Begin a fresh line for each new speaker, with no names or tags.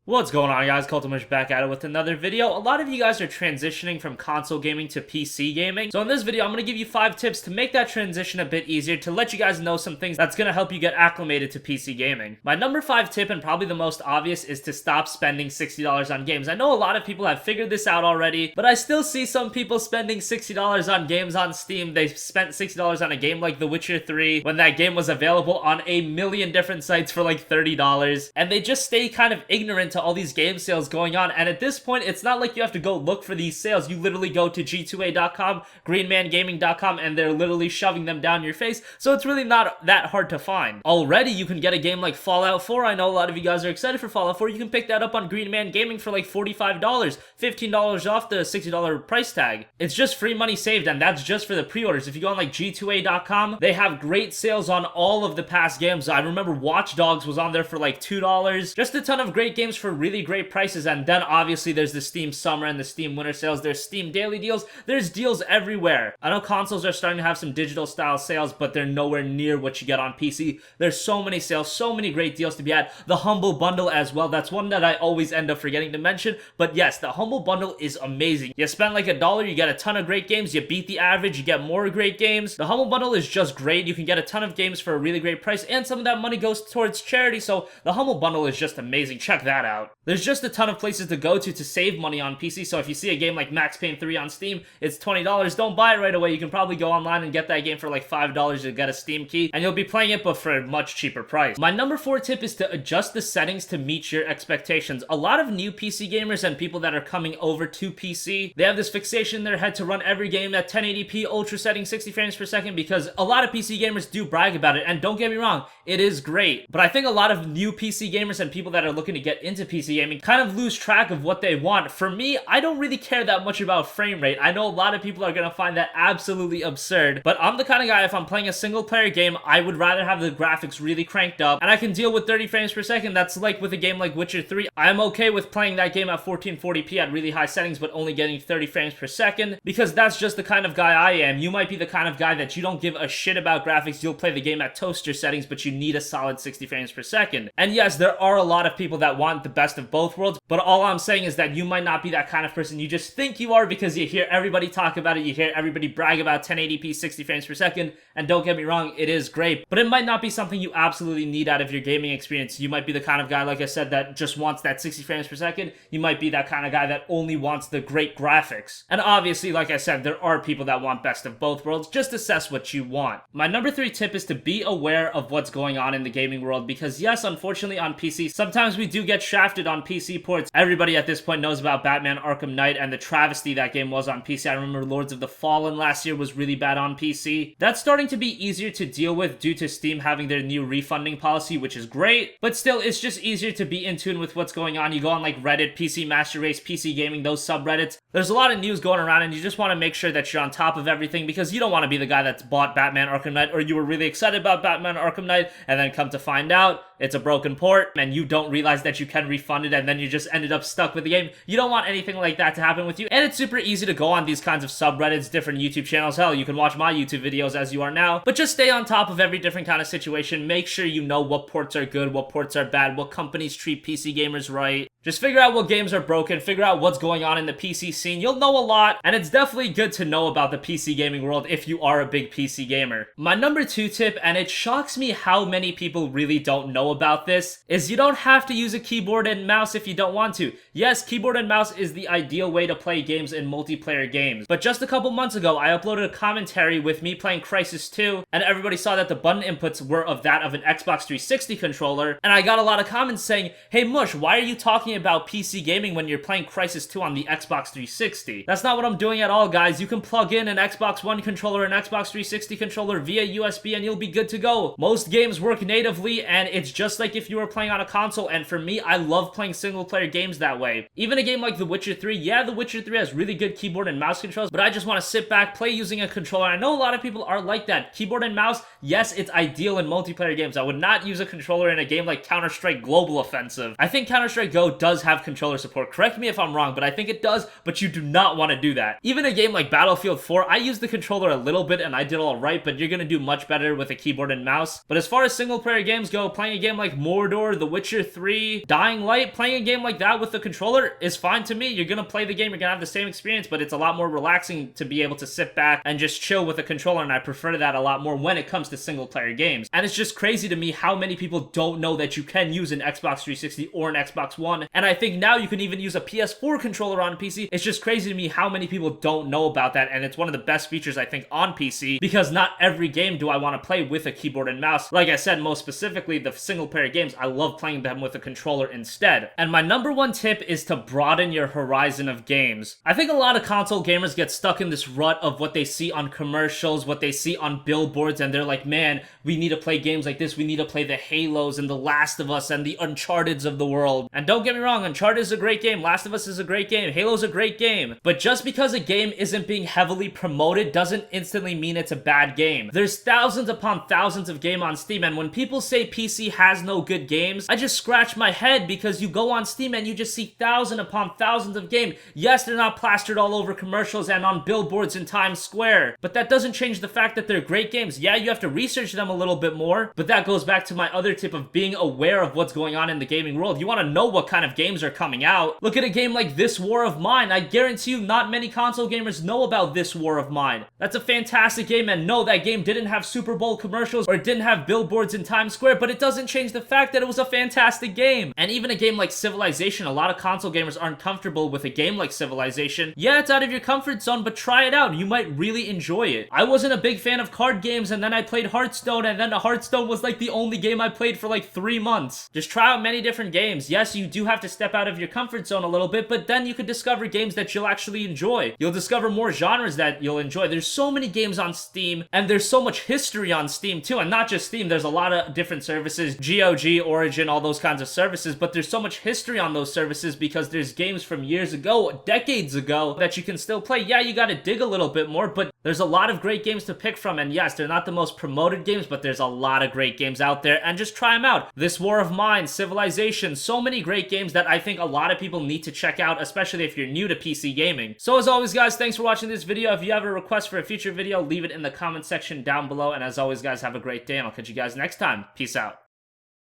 What's going on, guys? Cultimush back at it with another video. A lot of you guys are transitioning from console gaming to PC gaming. So in this video, I'm going to give you 5 tips to make that transition a bit easier, to let you guys know some things that's going to help you get acclimated to PC gaming. My number 5 tip, and probably the most obvious, is to stop spending $60 on games. I know a lot of people have figured this out already, but I still see some people spending $60 on games on Steam. They spent $60 on a game like The Witcher 3 when that game was available on a million different sites for like $30, and they just stay kind of ignorant to all these game sales going on. And at this point, it's not like you have to go look for these sales. You literally go to g2a.com, greenmangaming.com, and they're literally shoving them down your face. So it's really not that hard to find. Already, you can get a game like Fallout 4. I know a lot of you guys are excited for Fallout 4. You can pick that up on Green Man Gaming for like $45, $15 off the $60 price tag. It's just free money saved, and that's just for the pre-orders. If you go on like g2a.com, they have great sales on all of the past games. I remember Watch Dogs was on there for like $2. Just a ton of great games for really great prices. And then obviously there's the Steam Summer and the Steam Winter sales. There's Steam Daily deals. There's deals everywhere. I know consoles are starting to have some digital style sales, but they're nowhere near what you get on PC. There's so many sales, so many great deals to be had. The Humble Bundle as well. That's one that I always end up forgetting to mention. But yes, the Humble Bundle is amazing. You spend like $1, you get a ton of great games. You beat the average, you get more great games. The Humble Bundle is just great. You can get a ton of games for a really great price, and some of that money goes towards charity. So the Humble Bundle is just amazing. Check that out. There's just a ton of places to go to save money on PC. So if you see a game like Max Payne 3 on Steam, it's $20. Don't buy it right away. You can probably go online and get that game for like $5 to get a Steam key, and you'll be playing it, but for a much cheaper price. My number 4 tip is to adjust the settings to meet your expectations. A lot of new PC gamers and people that are coming over to PC, they have this fixation in their head to run every game at 1080p ultra setting 60 frames per second, because a lot of PC gamers do brag about it, and don't get me wrong, it is great. But I think a lot of new PC gamers and people that are looking to get into PC gaming kind of lose track of what they want. For me, I don't really care that much about frame rate. I know a lot of people are going to find that absolutely absurd, but I'm the kind of guy, if I'm playing a single player game, I would rather have the graphics really cranked up, and I can deal with 30 frames per second. That's like with a game like Witcher 3. I'm okay with playing that game at 1440p at really high settings, but only getting 30 frames per second, because that's just the kind of guy I am. You might be the kind of guy that you don't give a shit about graphics. You'll play the game at toaster settings, but you need a solid 60 frames per second. And yes, there are a lot of people that want the best of both worlds, but all I'm saying is that you might not be that kind of person. You just think you are because you hear everybody talk about it, you hear everybody brag about 1080p 60 frames per second, and don't get me wrong, it is great, but it might not be something you absolutely need out of your gaming experience. You might be the kind of guy, like I said, that just wants that 60 frames per second. You might be that kind of guy that only wants the great graphics. And obviously, like I said, there are people that want best of both worlds. Just assess what you want. My number 3 tip is to be aware of what's going on in the gaming world, because yes, unfortunately on PC, sometimes we do get shafted on PC ports. Everybody at this point knows about Batman Arkham Knight and the travesty that game was on PC. I remember Lords of the Fallen last year was really bad on PC. That's starting to be easier to deal with due to Steam having their new refunding policy, which is great, but still, it's just easier to be in tune with what's going on. You go on like Reddit, PC Master Race, PC Gaming, those subreddits. There's a lot of news going around, and you just want to make sure that you're on top of everything, because you don't want to be the guy that's bought Batman Arkham Knight, or you were really excited about Batman Arkham Knight, and then come to find out it's a broken port, and you don't realize that you can refund it, and then you just ended up stuck with the game. You don't want anything like that to happen with you, and it's super easy to go on these kinds of subreddits, different YouTube channels. Hell, you can watch my YouTube videos as you are now, but just stay on top of every different kind of situation. Make sure you know what ports are good, what ports are bad, what companies treat PC gamers right. Just figure out what games are broken, figure out what's going on in the PC scene. You'll know a lot, and it's definitely good to know about the PC gaming world if you are a big PC gamer. My number 2 tip, and it shocks me how many people really don't know about this, is you don't have to use a keyboard and mouse if you don't want to. Yes, keyboard and mouse is the ideal way to play games in multiplayer games, but just a couple months ago, I uploaded a commentary with me playing Crysis 2, and everybody saw that the button inputs were of that of an Xbox 360 controller, and I got a lot of comments saying, "Hey Mush, why are you talking about PC gaming when you're playing Crysis 2 on the Xbox 360? That's not what I'm doing at all, guys. You can plug in an Xbox One controller, an Xbox 360 controller via USB, and you'll be good to go. Most games work natively, and it's just like if you were playing on a console, and for me, I love playing single-player games that way. Even a game like The Witcher 3, yeah, The Witcher 3 has really good keyboard and mouse controls, but I just want to sit back, play using a controller. I know a lot of people are like that. Keyboard and mouse, yes, it's ideal in multiplayer games. I would not use a controller in a game like Counter-Strike Global Offensive. I think Counter-Strike Go does have controller support. Correct me if I'm wrong, but I think it does, but you do not want to do that. Even a game like Battlefield 4, I used the controller a little bit and I did all right, but you're gonna do much better with a keyboard and mouse. But as far as single player games go, playing a game like Mordor, The Witcher 3, Dying Light, playing a game like that with the controller is fine to me. You're gonna play the game, you're gonna have the same experience, but it's a lot more relaxing to be able to sit back and just chill with a controller, and I prefer that a lot more when it comes to single player games. And it's just crazy to me how many people don't know that you can use an Xbox 360 or an Xbox One, and I think now you can even use a PS4 controller on PC. It's just crazy to me how many people don't know about that, and it's one of the best features I think on PC, because not every game do I want to play with a keyboard and mouse. Like I said, most specifically the single player games, I love playing them with a controller instead. And my number one tip is to broaden your horizon of games. I think a lot of console gamers get stuck in this rut of what they see on commercials, what they see on billboards, and they're like, man, we need to play games like this, we need to play the Halos and the Last of Us and the Uncharted's of the world. And don't get me wrong, Uncharted is a great game, Last of Us is a great game, Halo's a great game, but just because a game isn't being heavily promoted doesn't instantly mean it's a bad game. There's thousands upon thousands of games on Steam, and when people say PC has no good games, I just scratch my head, because you go on Steam and you just see thousands upon thousands of games. Yes, they're not plastered all over commercials and on billboards in Times Square, but that doesn't change the fact that they're great games. Yeah, you have to research them a little bit more, but that goes back to my other tip of being aware of what's going on in the gaming world. You want to know what kind of games are coming out. Look at a game like This War of Mine. I guarantee you not many console gamers know about This War of Mine. That's a fantastic game, and no, that game didn't have Super Bowl commercials or it didn't have billboards in Times Square, but it doesn't change the fact that it was a fantastic game. And even a game like Civilization, a lot of console gamers aren't comfortable with a game like Civilization. Yeah, it's out of your comfort zone, but try it out. You might really enjoy it. I wasn't a big fan of card games, and then I played Hearthstone, and then Hearthstone was like the only game I played for like 3 months. Just try out many different games. Yes, you do have to step out of your comfort zone a little bit, but then you could discover games that you'll actually enjoy. You'll discover more genres that you'll enjoy. There's so many games on Steam, and there's so much history on Steam too, and not just Steam. There's a lot of different services, GOG, Origin, all those kinds of services, but there's so much history on those services because there's games from years ago, decades ago, that you can still play. Yeah, you gotta dig a little bit more, but there's a lot of great games to pick from, and yes, they're not the most promoted games, but there's a lot of great games out there, and just try them out. This War of Mine, Civilization, so many great games that I think a lot of people need to check out, especially if you're new to PC gaming. So as always, guys, thanks for watching this video. If you have a request for a future video, leave it in the comment section down below, and as always, guys, have a great day, and I'll catch you guys next time. Peace out.